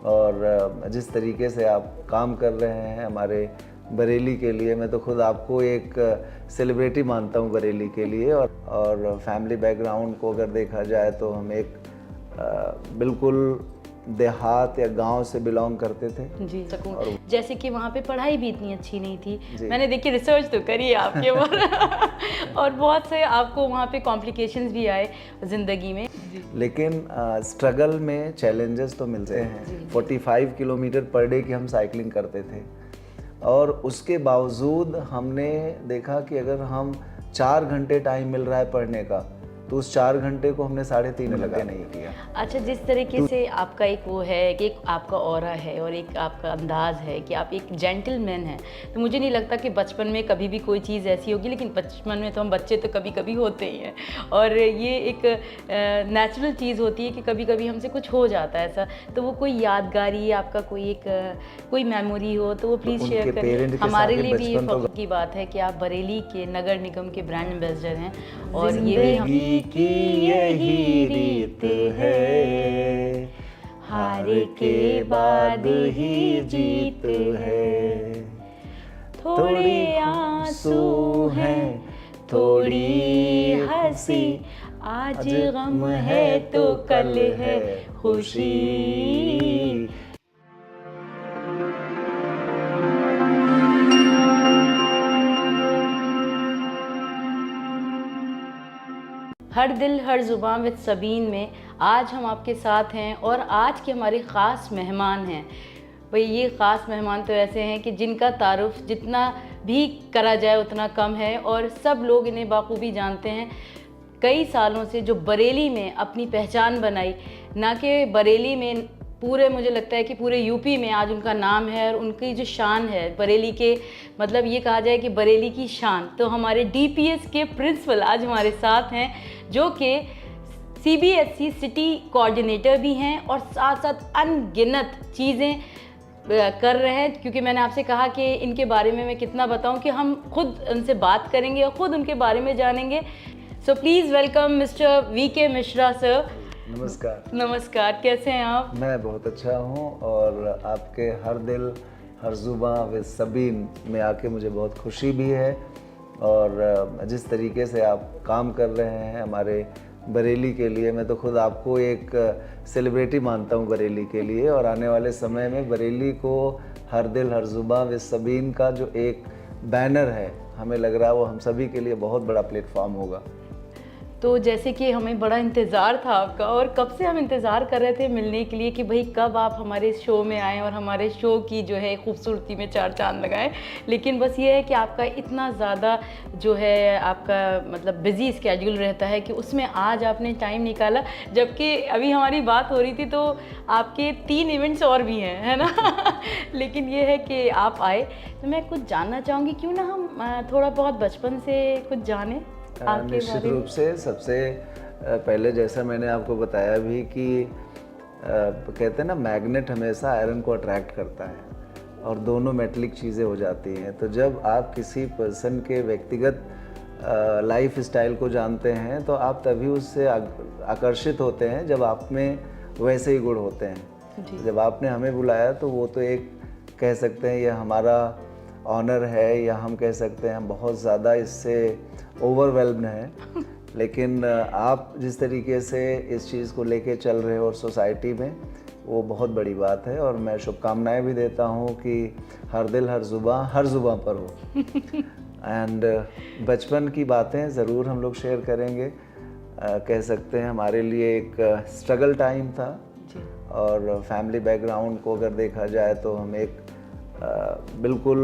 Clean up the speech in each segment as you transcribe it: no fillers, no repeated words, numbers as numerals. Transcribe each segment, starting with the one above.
और जिस तरीके से आप काम कर रहे हैं हमारे बरेली के लिए, मैं तो खुद आपको एक सेलिब्रिटी मानता हूँ बरेली के लिए। और फैमिली बैकग्राउंड को अगर देखा जाए तो हम एक बिल्कुल देहात या गांव से बिलोंग करते थे जी सकूं। जैसे कि वहाँ पे पढ़ाई भी इतनी अच्छी नहीं थी। मैंने देखिए रिसर्च तो करी है आपके ऊपर और बहुत से आपको वहाँ पे कॉम्प्लिकेशंस भी आए ज़िंदगी में। लेकिन स्ट्रगल में चैलेंजेस तो मिलते हैं। 45 किलोमीटर पर डे की हम साइकिलिंग करते थे और उसके बावजूद हमने देखा कि अगर हम 4 घंटे टाइम मिल रहा है पढ़ने का तो उस 4 घंटे को हमने 3.5 लगा नहीं किया। अच्छा, जिस तरीके से आपका एक वो है कि एक आपका ऑरा है और एक आपका अंदाज़ है कि आप एक जेंटलमैन हैं, तो मुझे नहीं लगता कि बचपन में कभी भी कोई चीज़ ऐसी होगी। लेकिन बचपन में तो हम बच्चे तो कभी कभी होते ही हैं और ये एक नेचुरल चीज़ होती है कि कभी कभी हमसे कुछ हो जाता है ऐसा। तो वो कोई यादगारी आपका कोई मेमोरी हो तो वो प्लीज़ शेयर करें। हमारे लिए भी ये फख्र की बात है कि आप बरेली के नगर निगम के ब्रांड एम्बेसडर हैं और ये भी हम की यही रीत है, हार के बाद ही जीत है। थोड़े आंसू हैं, थोड़ी हंसी, आज गम है तो कल है खुशी। हर दिल हर ज़ुबान विद सबीन में आज हम आपके साथ हैं और आज के हमारे ख़ास मेहमान हैं। भाई ये ख़ास मेहमान तो ऐसे हैं कि जिनका तारुफ जितना भी करा जाए उतना कम है और सब लोग इन्हें बाखूबी जानते हैं। कई सालों से जो बरेली में अपनी पहचान बनाई, ना कि बरेली में पूरे, मुझे लगता है कि पूरे यूपी में आज उनका नाम है और उनकी जो शान है बरेली के, मतलब ये कहा जाए कि बरेली की शान। तो हमारे डीपीएस के प्रिंसिपल आज हमारे साथ हैं जो कि सीबीएसई सिटी कोऑर्डिनेटर भी हैं और साथ साथ अनगिनत चीज़ें कर रहे हैं। क्योंकि मैंने आपसे कहा कि इनके बारे में मैं कितना बताऊं कि हम खुद उनसे बात करेंगे और ख़ुद उनके बारे में जानेंगे। So please welcome mister VK Mishra sir. नमस्कार। नमस्कार, कैसे हैं आप? मैं बहुत अच्छा हूँ और आपके हर दिल हर ज़ुबां विद सबीन में आके मुझे बहुत खुशी भी है। और जिस तरीके से आप काम कर रहे हैं हमारे बरेली के लिए, मैं तो खुद आपको एक सेलिब्रिटी मानता हूँ बरेली के लिए। और आने वाले समय में बरेली को हर दिल हर ज़ुबां विद सबीन का जो एक बैनर है, हमें लग रहा है वो हम सभी के लिए बहुत बड़ा प्लेटफॉर्म होगा। तो जैसे कि हमें बड़ा इंतज़ार था आपका और कब से हम इंतज़ार कर रहे थे मिलने के लिए कि भाई कब आप हमारे शो में आएँ और हमारे शो की जो है खूबसूरती में 4 चांद लगाएं। लेकिन बस ये है कि आपका इतना ज़्यादा जो है आपका मतलब बिज़ी स्केड्यूल रहता है कि उसमें आज आपने टाइम निकाला, जबकि अभी हमारी बात हो रही थी तो आपके 3 इवेंट्स और भी हैं, है ना। लेकिन ये है कि आप आए तो मैं कुछ जानना चाहूँगी, क्यों ना हम थोड़ा बहुत बचपन से कुछ जानें। निश्चित रूप से सबसे पहले जैसा मैंने आपको बताया भी कि कहते हैं ना, मैग्नेट हमेशा आयरन को अट्रैक्ट करता है और दोनों मेटलिक चीज़ें हो जाती हैं। तो जब आप किसी पर्सन के व्यक्तिगत लाइफ स्टाइल को जानते हैं तो आप तभी उससे आकर्षित होते हैं जब आप में वैसे ही गुण होते हैं। जब आपने हमें बुलाया तो वो तो एक कह सकते हैं ये हमारा ऑनर है, या हम कह सकते हैं हम बहुत ज़्यादा इससे ओवरवेल्म्ड हैं। लेकिन आप जिस तरीके से इस चीज़ को लेके चल रहे हो और सोसाइटी में, वो बहुत बड़ी बात है। और मैं शुभकामनाएं भी देता हूँ कि हर दिल हर ज़ुबां पर हो। एंड बचपन की बातें ज़रूर हम लोग शेयर करेंगे। कह सकते हैं हमारे लिए एक स्ट्रगल टाइम था और फैमिली बैकग्राउंड को अगर देखा जाए तो हम एक बिल्कुल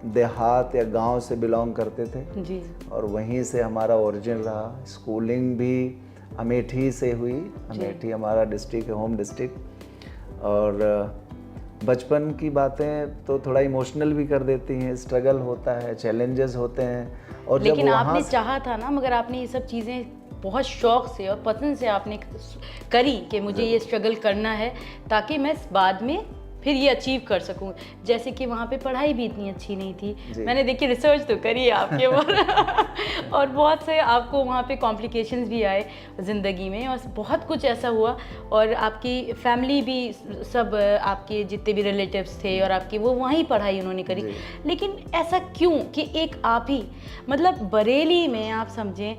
देहात या गांव से बिलोंग करते थे जी। और वहीं से हमारा ओरिजिन रहा। स्कूलिंग भी अमेठी से हुई। अमेठी हमारा डिस्ट्रिक्ट है, होम डिस्ट्रिक्ट। और बचपन की बातें तो थोड़ा इमोशनल भी कर देती हैं। स्ट्रगल होता है, चैलेंजेस होते हैं। और लेकिन आपने चाहा था ना, मगर आपने ये सब चीज़ें बहुत शौक़ से और पसंद से आपने करी कि मुझे ये स्ट्रगल करना है ताकि मैं बाद में फिर ये अचीव कर सकूं। जैसे कि वहाँ पे पढ़ाई भी इतनी अच्छी नहीं थी, मैंने देखिए रिसर्च तो करी है आपके ऊपर और बहुत से आपको वहाँ पे कॉम्प्लिकेशंस भी आए ज़िंदगी में और बहुत कुछ ऐसा हुआ, और आपकी फैमिली भी सब आपके जितने भी रिलेटिव्स थे और आपकी वो वहीं पढ़ाई उन्होंने करी। लेकिन ऐसा क्यों कि एक आप ही मतलब बरेली में आप समझें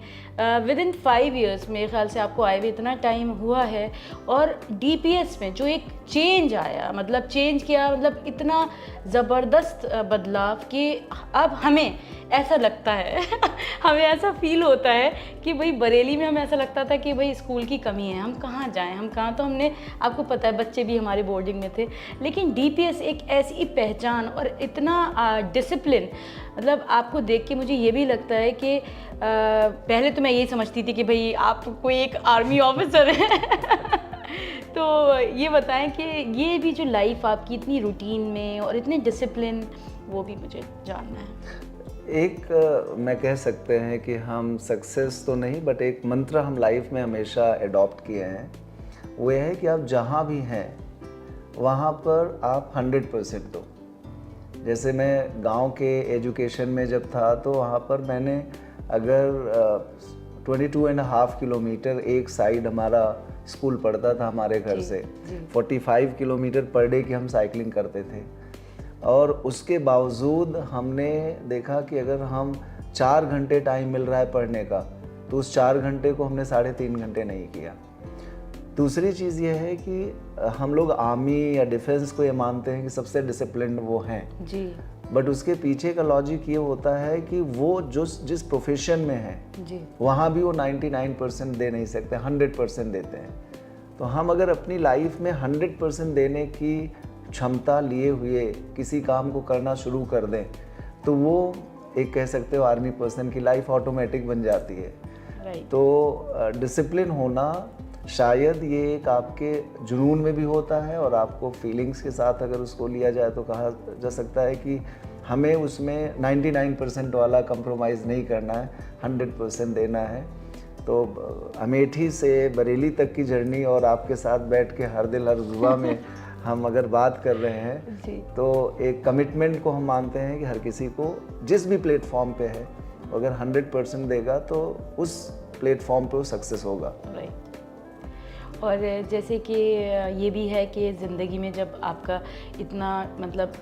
विद इन 5 years मेरे ख्याल से आपको आए हुए इतना टाइम हुआ है, और डीपीएस में जो एक चेंज आया, मतलब चेंज किया, मतलब इतना ज़बरदस्त बदलाव कि अब हमें ऐसा लगता है हमें ऐसा फील होता है कि भाई बरेली में हमें ऐसा लगता था कि भाई स्कूल की कमी है, हम कहाँ जाएं, हम कहाँ, तो हमने, आपको पता है बच्चे भी हमारे बोर्डिंग में थे, लेकिन डीपीएस एक ऐसी पहचान और इतना डिसिप्लिन, मतलब आपको देख के मुझे ये भी लगता है कि पहले तो मैं यही समझती थी कि भाई आप कोई एक आर्मी ऑफिसर है तो ये बताएं कि ये भी जो लाइफ आपकी इतनी रूटीन में और इतने डिसिप्लिन, वो भी मुझे जानना है। एक मैं कह सकते हैं कि हम सक्सेस तो नहीं, बट एक मंत्र हम लाइफ में हमेशा अडॉप्ट किए हैं, वो ये है कि आप जहाँ भी हैं वहाँ पर आप 100% दो। जैसे मैं गांव के एजुकेशन में जब था तो वहाँ पर मैंने अगर 22.5 किलोमीटर एक साइड हमारा स्कूल पड़ता था हमारे घर से, 45 किलोमीटर पर डे की हम साइकिलिंग करते थे, और उसके बावजूद हमने देखा कि अगर हम 4 घंटे टाइम मिल रहा है पढ़ने का तो उस 4 घंटे को हमने 3.5 घंटे नहीं किया। दूसरी चीज़ ये है कि हम लोग आर्मी या डिफेंस को ये मानते हैं कि सबसे डिसिप्लिन्ड वो हैं जी, बट उसके पीछे का लॉजिक ये होता है कि वो जिस प्रोफेशन में है जी, वहाँ भी वो 99% दे नहीं सकते, 100% देते हैं। तो हम अगर अपनी लाइफ में 100% देने की क्षमता लिए हुए किसी काम को करना शुरू कर दें तो वो एक कह सकते हो आर्मी पर्सन की लाइफ ऑटोमेटिक बन जाती है। राइट। तो डिसिप्लिन होना शायद ये एक आपके जुनून में भी होता है, और आपको फीलिंग्स के साथ अगर उसको लिया जाए तो कहा जा सकता है कि हमें उसमें 99% वाला कंप्रोमाइज़ नहीं करना है, 100% देना है। तो अमेठी से बरेली तक की जर्नी और आपके साथ बैठ के हर दिल हर जुबा में हम अगर बात कर रहे हैं जी। तो एक कमिटमेंट को हम मानते हैं कि हर किसी को जिस भी प्लेटफॉर्म पे है अगर 100% देगा तो उस प्लेटफॉर्म पे वो सक्सेस होगा। राइट। और जैसे कि ये भी है कि ज़िंदगी में जब आपका इतना मतलब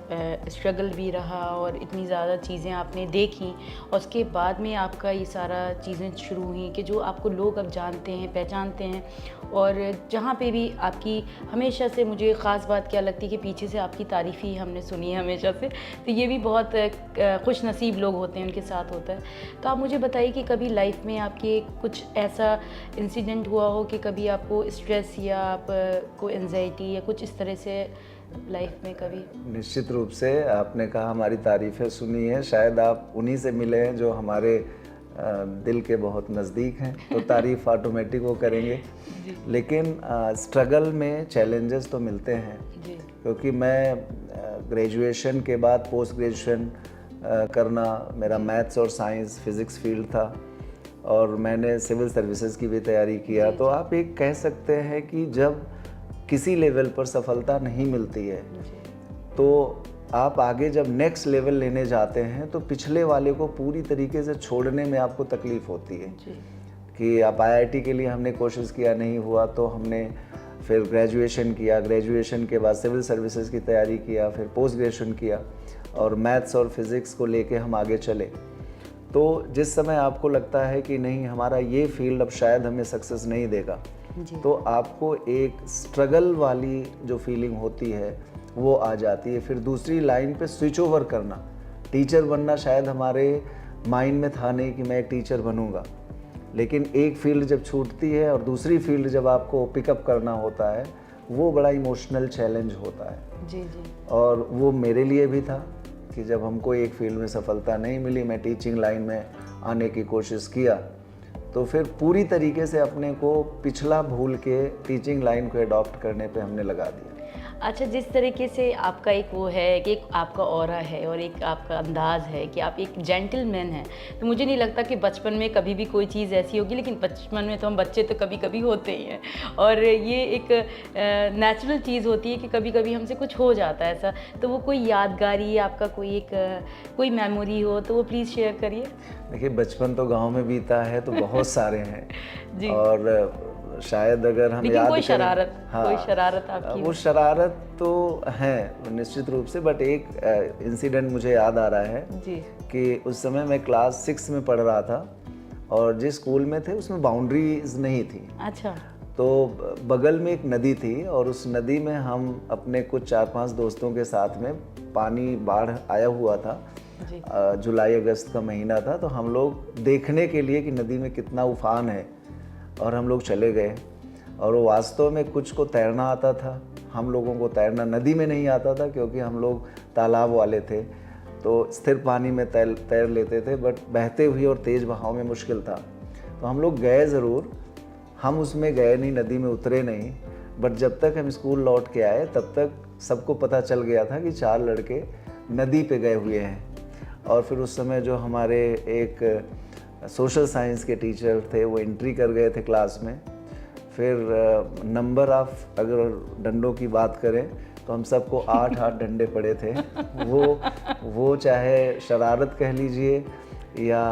स्ट्रगल भी रहा और इतनी ज़्यादा चीज़ें आपने देखी और उसके बाद में आपका ये सारा चीज़ें शुरू हुई कि जो आपको लोग अब जानते हैं, पहचानते हैं, और जहाँ पे भी आपकी हमेशा से मुझे ख़ास बात क्या लगती है कि पीछे से आपकी तारीफ़ ही हमने सुनी है हमेशा से, तो ये भी बहुत खुश नसीब लोग होते हैं, उनके साथ होता है। तो आप मुझे बताइए कि कभी लाइफ में आपके कुछ ऐसा इंसिडेंट हुआ हो कि कभी आपको स्ट्रेस या आपको एंजाइटी या कुछ इस तरह से लाइफ में कभी? निश्चित रूप से आपने कहा हमारी तारीफ़ें सुनी है, शायद आप उन्हीं से मिले हैं जो हमारे दिल के बहुत नज़दीक हैं, तो तारीफ़ ऑटोमेटिक वो करेंगे। लेकिन स्ट्रगल में चैलेंजेस तो मिलते हैं जी। क्योंकि मैं ग्रेजुएशन के बाद पोस्ट ग्रेजुएशन करना, मेरा मैथ्स और साइंस फिज़िक्स फील्ड था और मैंने सिविल सर्विसेज की भी तैयारी किया। तो आप एक कह सकते हैं कि जब किसी लेवल पर सफलता नहीं मिलती है तो आप आगे जब नेक्स्ट लेवल लेने जाते हैं तो पिछले वाले को पूरी तरीके से छोड़ने में आपको तकलीफ़ होती है कि आप आईआईटी के लिए हमने कोशिश किया, नहीं हुआ तो हमने फिर ग्रेजुएशन किया, ग्रेजुएशन के बाद सिविल सर्विसेज की तैयारी किया, फिर पोस्ट ग्रेजुएशन किया और मैथ्स और फिज़िक्स को लेके हम आगे चले। तो जिस समय आपको लगता है कि नहीं हमारा ये फील्ड अब शायद हमें सक्सेस नहीं देगा, तो आपको एक स्ट्रगल वाली जो फीलिंग होती है वो आ जाती है। फिर दूसरी लाइन पे स्विच ओवर करना, टीचर बनना शायद हमारे माइंड में था नहीं कि मैं एक टीचर बनूंगा, लेकिन एक फील्ड जब छूटती है और दूसरी फील्ड जब आपको पिकअप करना होता है वो बड़ा इमोशनल चैलेंज होता है। जी जी। और वो मेरे लिए भी था कि जब हमको एक फील्ड में सफलता नहीं मिली, मैं टीचिंग लाइन में आने की कोशिश किया, तो फिर पूरी तरीके से अपने को पिछला भूल के टीचिंग लाइन को अडॉप्ट करने पे हमने लगा दिया। अच्छा, जिस तरीके से आपका एक वो है कि एक आपका ऑरा है और एक आपका अंदाज़ है कि आप एक जेंटलमैन हैं, तो मुझे नहीं लगता कि बचपन में कभी भी कोई चीज़ ऐसी होगी, लेकिन बचपन में तो हम बच्चे तो कभी-कभी होते ही हैं और ये एक नेचुरल चीज़ होती है कि कभी-कभी हमसे कुछ हो जाता है ऐसा। तो वो कोई यादगारी आपका कोई एक कोई मेमोरी हो तो वो प्लीज़ शेयर करिए। देखिए, बचपन तो गांव में बीता है तो बहुत सारे हैं जी। और शायद अगर हम लेकिन याद कोई करें, शरारत, हाँ, कोई शरारत आपकी वो हो? शरारत तो है निश्चित रूप से, बट एक इंसिडेंट मुझे याद आ रहा है जी। कि उस समय मैं क्लास 6 में पढ़ रहा था और जिस स्कूल में थे उसमें बाउंड्रीज नहीं थी। अच्छा। तो बगल में एक नदी थी और उस नदी में हम अपने कुछ 4-5 दोस्तों के साथ में, पानी बाढ़ आया हुआ था, जी। जुलाई अगस्त का महीना था, तो हम लोग देखने के लिए कि नदी में कितना उफान है और हम लोग चले गए। और वो वास्तव में कुछ को तैरना आता था, हम लोगों को तैरना नदी में नहीं आता था क्योंकि हम लोग तालाब वाले थे, तो स्थिर पानी में तैर लेते थे, बट बहते हुए और तेज़ बहाव में मुश्किल था। तो हम लोग गए ज़रूर, हम उसमें गए नहीं, नदी में उतरे नहीं, बट जब तक हम स्कूल लौट के आए तब तक सबको पता चल गया था कि 4 लड़के नदी पे गए हुए हैं। और फिर उस समय जो हमारे एक सोशल साइंस के टीचर थे वो एंट्री कर गए थे क्लास में। फिर नंबर ऑफ अगर डंडों की बात करें तो हम सबको 8-8 डंडे पड़े थे। वो चाहे शरारत कह लीजिए या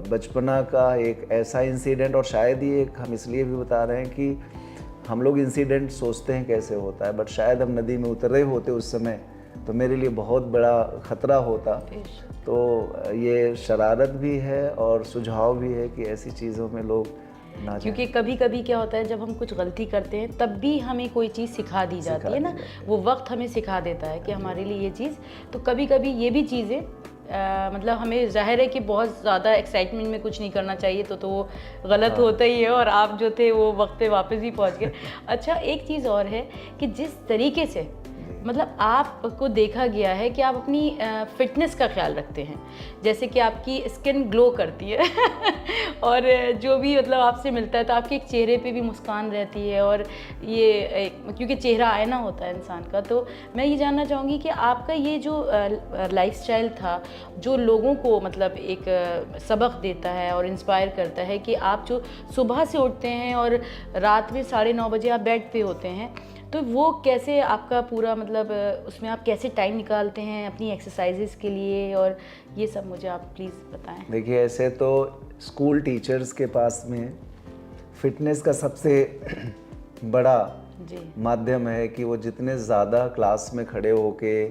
बचपना का एक ऐसा इंसिडेंट, और शायद ये एक हम इसलिए भी बता रहे हैं कि हम लोग इंसिडेंट सोचते हैं कैसे होता है, बट शायद हम नदी में उतर रहे होते उस समय तो मेरे लिए बहुत बड़ा ख़तरा होता। तो ये शरारत भी है और सुझाव भी है कि ऐसी चीज़ों में लोग ना जाएं। क्योंकि कभी-कभी क्या होता है जब हम कुछ गलती करते हैं तब भी हमें कोई चीज़ सिखा दी जाती है ना, वो वक्त हमें सिखा देता है कि हमारे लिए ये चीज़। तो कभी-कभी ये भी चीज़ें मतलब हमें ज़ाहिर है कि बहुत ज़्यादा एक्साइटमेंट में कुछ नहीं करना चाहिए, तो वो गलत होता ही है और आप जो थे वो वक्त पे वापस ही पहुंच गए। अच्छा, एक चीज़ और है कि जिस तरीके से मतलब आपको देखा गया है कि आप अपनी फिटनेस का ख्याल रखते हैं, जैसे कि आपकी स्किन ग्लो करती है और जो भी मतलब आपसे मिलता है तो आपके एक चेहरे पे भी मुस्कान रहती है, और ये क्योंकि चेहरा आईना होता है इंसान का। तो मैं ये जानना चाहूँगी कि आपका ये जो लाइफस्टाइल था जो लोगों को मतलब एक सबक देता है और इंस्पायर करता है कि आप जो सुबह से उठते हैं और रात में 9:30 बजे आप बेड पे होते हैं, तो वो कैसे आपका पूरा मतलब उसमें आप कैसे टाइम निकालते हैं अपनी एक्सरसाइजेस के लिए, और ये सब मुझे आप प्लीज़ बताएं। देखिए, ऐसे तो स्कूल टीचर्स के पास में फिटनेस का सबसे बड़ा जी। माध्यम है कि वो जितने ज़्यादा क्लास में खड़े होके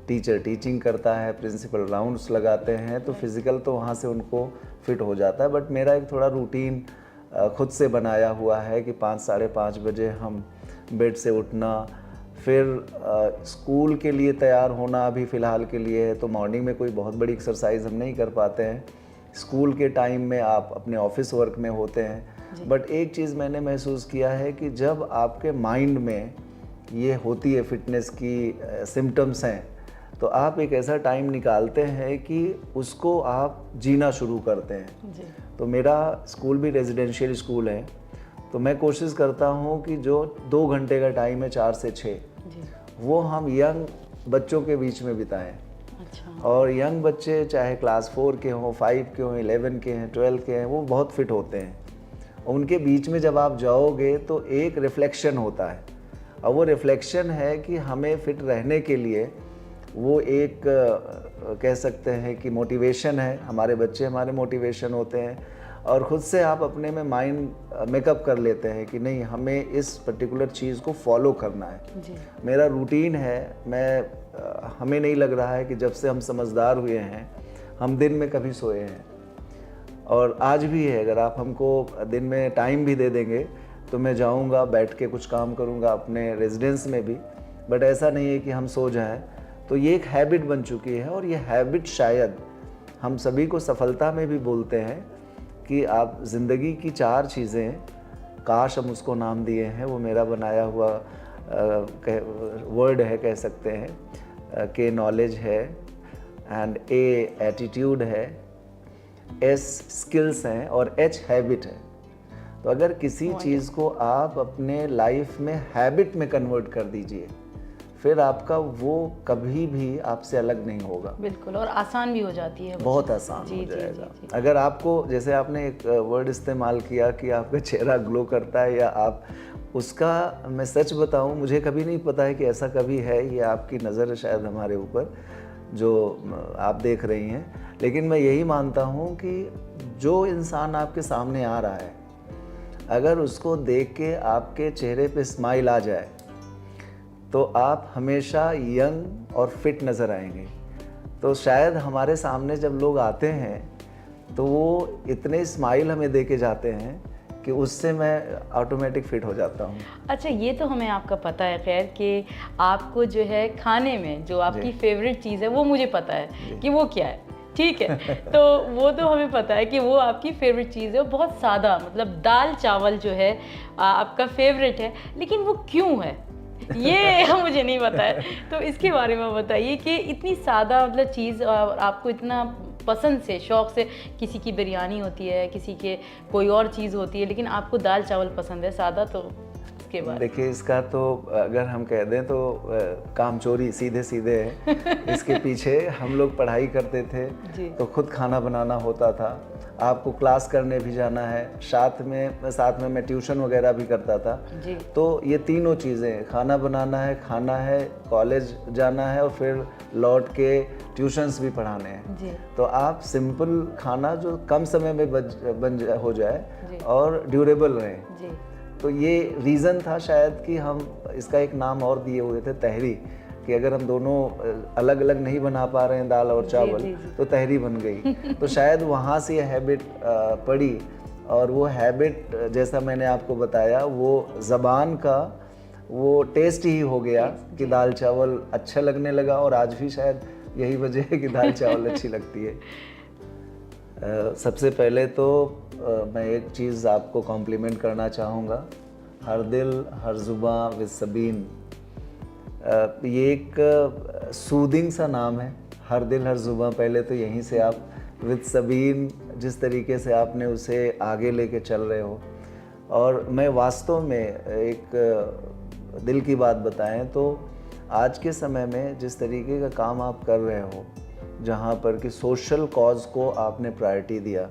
टीचर टीचिंग करता है, प्रिंसिपल राउंड्स लगाते हैं, तो फिज़िकल तो वहाँ से उनको फिट हो जाता है। बट मेरा एक थोड़ा रूटीन खुद से बनाया हुआ है कि 5-5:30 बजे हम बेड से उठना, फिर स्कूल के लिए तैयार होना। अभी फ़िलहाल के लिए है तो मॉर्निंग में कोई बहुत बड़ी एक्सरसाइज हम नहीं कर पाते हैं, स्कूल के टाइम में आप अपने ऑफिस वर्क में होते हैं। बट एक चीज़ मैंने महसूस किया है कि जब आपके माइंड में ये होती है फिटनेस की सिम्टम्स हैं, तो आप एक ऐसा टाइम निकालते हैं कि उसको आप जीना शुरू करते हैं। जी। तो मेरा स्कूल भी रेजिडेंशियल स्कूल है, तो मैं कोशिश करता हूँ कि जो 2 घंटे का टाइम है 4 से 6, जी। वो हम यंग बच्चों के बीच में बिताएं। अच्छा। और यंग बच्चे चाहे क्लास 4 के हों, 5 के हों, 11 के हैं, 12 के हैं, वो बहुत फिट होते हैं। उनके बीच में जब आप जाओगे तो एक रिफ्लेक्शन होता है, और वो रिफ्लेक्शन है कि हमें फिट रहने के लिए वो एक कह सकते हैं कि मोटिवेशन है। हमारे बच्चे हमारे मोटिवेशन होते हैं, और ख़ुद से आप अपने में माइंड मेकअप कर लेते हैं कि नहीं, हमें इस पर्टिकुलर चीज़ को फॉलो करना है। जी। मेरा रूटीन है। हमें नहीं लग रहा है कि जब से हम समझदार हुए हैं हम दिन में कभी सोए हैं, और आज भी है। अगर आप हमको दिन में टाइम भी दे देंगे तो मैं जाऊंगा, बैठ के कुछ काम करूंगा अपने रेजिडेंस में भी, बट ऐसा नहीं है कि हम सो जाएं। तो ये एक हैबिट बन चुकी है, और ये हैबिट शायद हम सभी को सफलता में भी बोलते हैं कि आप ज़िंदगी की 4 चीज़ें, काश हम उसको नाम दिए हैं, वो मेरा बनाया हुआ वर्ड है कह सकते हैं, कि नॉलेज है, एंड ए एटीट्यूड है, एस स्किल्स हैं, और एच हैबिट है। तो अगर किसी चीज़ को आप अपने लाइफ में हैबिट में कन्वर्ट कर दीजिए फिर आपका वो कभी भी आपसे अलग नहीं होगा। बिल्कुल, और आसान भी हो जाती है वो बहुत चीज़। आसान जी, हो जी, जाएगा। जी, जी। अगर आपको, जैसे आपने एक वर्ड इस्तेमाल किया कि आपका चेहरा ग्लो करता है या आप उसका, मैं सच बताऊं, मुझे कभी नहीं पता है कि ऐसा कभी है, ये आपकी नज़र है शायद हमारे ऊपर जो आप देख रही हैं, लेकिन मैं यही मानता हूं कि जो इंसान आपके सामने आ रहा है, अगर उसको देख के आपके चेहरे पे स्माइल आ जाए तो आप हमेशा यंग और फिट नज़र आएंगे। तो शायद हमारे सामने जब लोग आते हैं तो वो इतने स्माइल हमें दे के जाते हैं कि उससे मैं ऑटोमेटिक फिट हो जाता हूँ। अच्छा, ये तो हमें आपका पता है खैर कि आपको जो है खाने में जो आपकी फेवरेट चीज़ है वो मुझे पता है कि वो क्या है, ठीक है। तो वो तो हमें पता है कि वो आपकी फेवरेट चीज़ है, वो बहुत सादा, मतलब दाल चावल जो है आपका फेवरेट है, लेकिन वो क्यों है ये मुझे नहीं पता है। तो इसके बारे में बताइए कि इतनी सादा मतलब चीज़ आपको इतना पसंद से, शौक़ से, किसी की बिरयानी होती है, किसी के कोई और चीज़ होती है, लेकिन आपको दाल चावल पसंद है सादा, तो इसके बारे में। देखिए, इसका तो अगर हम कह दें तो कामचोरी सीधे सीधे है। इसके पीछे हम लोग पढ़ाई करते थे तो खुद खाना बनाना होता था, आपको क्लास करने भी जाना है, साथ में मैं ट्यूशन वगैरह भी करता था जी। तो ये तीनों चीज़ें, खाना बनाना है, खाना है, कॉलेज जाना है और फिर लौट के ट्यूशन्स भी पढ़ाने हैं जी। तो आप सिंपल खाना जो कम समय में हो जाए जी। और ड्यूरेबल रहे। जी। तो ये रीज़न था शायद कि हम इसका एक नाम और दिए हुए थे, तहरी, कि अगर हम दोनों अलग अलग नहीं बना पा रहे हैं दाल और चावल, तो तहरी बन गई। तो शायद वहाँ से ये हैबिट पड़ी और वो हैबिट, जैसा मैंने आपको बताया, वो ज़बान का वो टेस्ट ही हो गया कि दाल चावल अच्छा लगने लगा और आज भी शायद यही वजह है कि दाल चावल अच्छी लगती है। सबसे पहले तो मैं एक चीज़ आपको कॉम्प्लीमेंट करना चाहूँगा, हर दिल हर ज़ुबां विद सबीन। ये एक सूदिंग सा नाम है, हर दिल हर ज़ुबां। पहले तो यहीं से आप विद सबीन, जिस तरीके से आपने उसे आगे लेके चल रहे हो, और मैं वास्तव में एक दिल की बात बताएं तो आज के समय में जिस तरीके का काम आप कर रहे हो, जहाँ पर कि सोशल कॉज को आपने प्रायोरिटी दिया,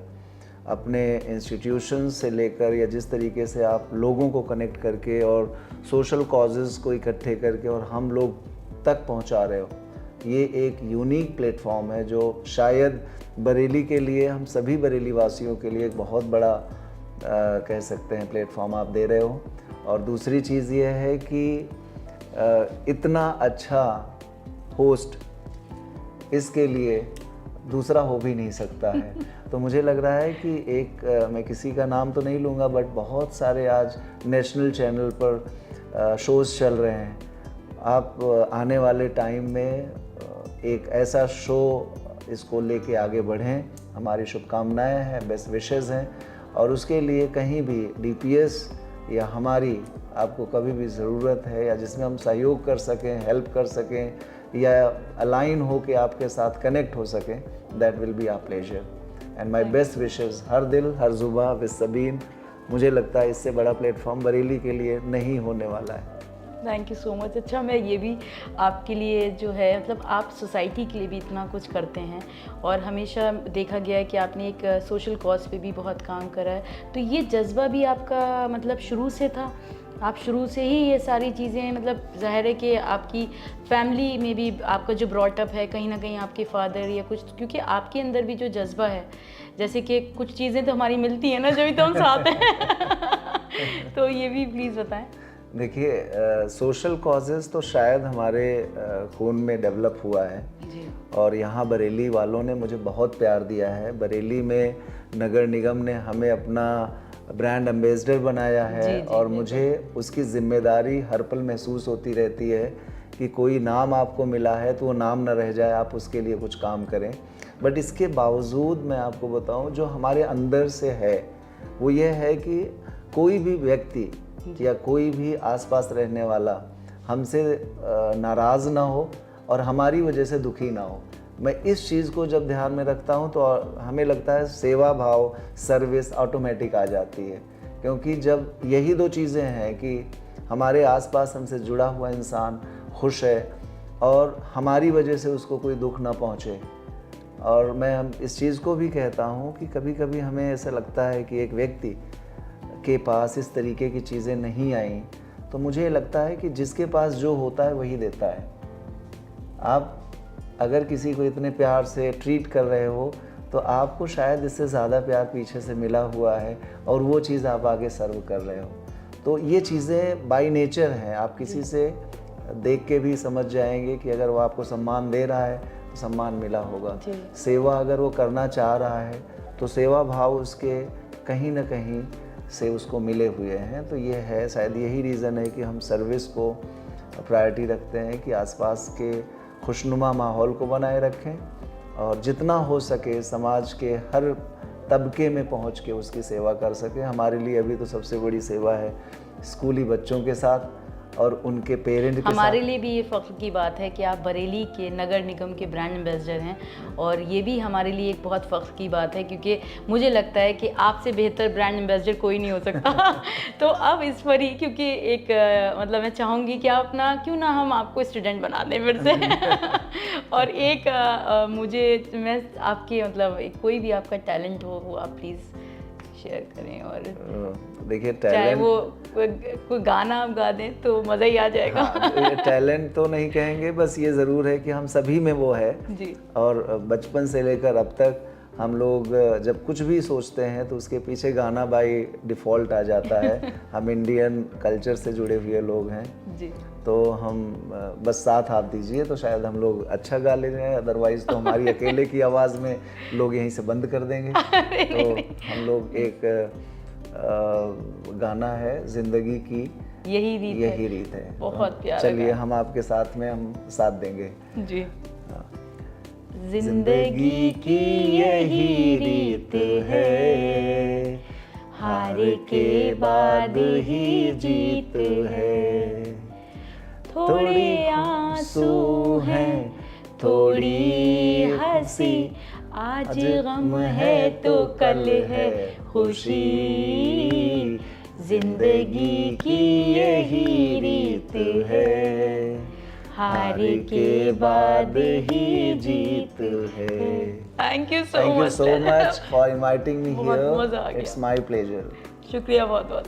अपने इंस्टीट्यूशन से लेकर, या जिस तरीके से आप लोगों को कनेक्ट करके और सोशल कॉजेज़ को इकट्ठे करके और हम लोग तक पहुंचा रहे हो, ये एक यूनिक प्लेटफॉर्म है जो शायद बरेली के लिए, हम सभी बरेली वासियों के लिए एक बहुत बड़ा कह सकते हैं प्लेटफॉर्म आप दे रहे हो। और दूसरी चीज़ ये है कि इतना अच्छा होस्ट इसके लिए दूसरा हो भी नहीं सकता है। तो मुझे लग रहा है कि एक मैं किसी का नाम तो नहीं लूँगा, बट बहुत सारे आज नेशनल चैनल पर शोज़ चल रहे हैं। आप आने वाले टाइम में एक ऐसा शो इसको लेके आगे बढ़ें, हमारी शुभकामनाएं हैं, बेस्ट विशेज़ हैं। और उसके लिए कहीं भी डीपीएस या हमारी आपको कभी भी ज़रूरत है, या जिसमें हम सहयोग कर सकें, हेल्प कर सकें, या अलाइन हो के आपके साथ कनेक्ट हो सकें, that will be our pleasure and my best wishes. हर दिल हर जुबां विद सबीन। मुझे लगता है इससे बड़ा प्लेटफॉर्म बरेली के लिए नहीं होने वाला है। Thank you so much. अच्छा, मैं ये भी आपके लिए जो है, मतलब आप सोसाइटी के लिए भी इतना कुछ करते हैं और हमेशा देखा गया है कि आपने एक सोशल कॉज पे भी बहुत काम करा है। तो ये जज्बा भी आपका मतलब शुरू से था? आप शुरू से ही ये सारी चीज़ें, मतलब ज़ाहिर है कि आपकी फैमिली में भी आपका जो ब्रॉटअप है, कहीं ना कहीं आपके फादर या कुछ, क्योंकि आपके अंदर भी जो जज्बा है, जैसे कि कुछ चीज़ें तो हमारी मिलती हैं ना जब भी तो हम साथ हैं तो ये भी प्लीज़ बताएं। देखिए, सोशल कॉजेज़ तो शायद हमारे खून में डेवलप हुआ है जी। और यहाँ बरेली वालों ने मुझे बहुत प्यार दिया है। बरेली में नगर निगम ने हमें अपना ब्रांड एम्बेसडर बनाया है। जी, और मुझे उसकी ज़िम्मेदारी हर पल महसूस होती रहती है कि कोई नाम आपको मिला है तो वो नाम न रह जाए, आप उसके लिए कुछ काम करें। बट इसके बावजूद मैं आपको बताऊं, जो हमारे अंदर से है वो ये है कि कोई भी व्यक्ति या कोई भी आसपास रहने वाला हमसे नाराज़ ना हो और हमारी वजह से दुखी ना हो। मैं इस चीज़ को जब ध्यान में रखता हूँ तो हमें लगता है सेवा भाव, सर्विस ऑटोमेटिक आ जाती है। क्योंकि जब यही दो चीज़ें हैं कि हमारे आसपास हमसे जुड़ा हुआ इंसान खुश है और हमारी वजह से उसको कोई दुख ना पहुँचे। और मैं इस चीज़ को भी कहता हूँ कि कभी कभी हमें ऐसा लगता है कि एक व्यक्ति के पास इस तरीके की चीज़ें नहीं आईं, तो मुझे लगता है कि जिसके पास जो होता है वही देता है। आप अगर किसी को इतने प्यार से ट्रीट कर रहे हो तो आपको शायद इससे ज़्यादा प्यार पीछे से मिला हुआ है और वो चीज़ आप आगे सर्व कर रहे हो। तो ये चीज़ें बाय नेचर हैं। आप किसी से देख के भी समझ जाएंगे कि अगर वो आपको सम्मान दे रहा है तो सम्मान मिला होगा। सेवा अगर वो करना चाह रहा है तो सेवा भाव उसके कहीं ना कहीं से उसको मिले हुए हैं। तो ये है, शायद यही रीज़न है कि हम सर्विस को प्रायोरिटी रखते हैं कि आसपास के खुशनुमा माहौल को बनाए रखें और जितना हो सके समाज के हर तबके में पहुंच के उसकी सेवा कर सकें। हमारे लिए अभी तो सबसे बड़ी सेवा है स्कूली बच्चों के साथ और उनके पेरेंट के हमारे साथ। लिए भी ये फ़ख्र की बात है कि आप बरेली के नगर निगम के ब्रांड एम्बेसडर हैं और ये भी हमारे लिए एक बहुत फ़ख्र की बात है, क्योंकि मुझे लगता है कि आपसे बेहतर ब्रांड एम्बेसडर कोई नहीं हो सकता। तो अब इस पर ही, क्योंकि एक मतलब मैं चाहूँगी कि आप ना क्यों ना हम आपको स्टूडेंट बना दें फिर से। और एक मैं आपके मतलब कोई भी आपका टैलेंट हो वो आप प्लीज़ शेयर करें। और देखिए चाहे टैलेंट, वो कोई गाना आप गा दें तो मज़ा ही आ जाएगा। हाँ, ये टैलेंट तो नहीं कहेंगे, बस ये ज़रूर है कि हम सभी में वो है। जी। और बचपन से लेकर अब तक हम लोग जब कुछ भी सोचते हैं तो उसके पीछे गाना बाय डिफ़ॉल्ट आ जाता है। हम इंडियन कल्चर से जुड़े हुए लोग हैं जी। तो हम बस साथ हाथ दीजिए तो शायद हम लोग अच्छा गा ले रहे हैं, अदरवाइज़ तो हमारी अकेले की आवाज़ में लोग यहीं से बंद कर देंगे। तो हम लोग एक गाना है ज़िंदगी की यही रीत है। बहुत प्यारा चलिए हम आपके साथ में हम साथ देंगे। जी। जिंदगी की यही रीत है, हार के बाद ही जीत है। थोड़े आंसू हैं, थोड़ी हंसी, आज गम है तो कल है खुशी। जिंदगी की यही रीत है, हार के बाद ही जीत है। Thank you so much for inviting me बहुत हियर। मज़ा आ गया। It's my pleasure. शुक्रिया बहुत बहुत।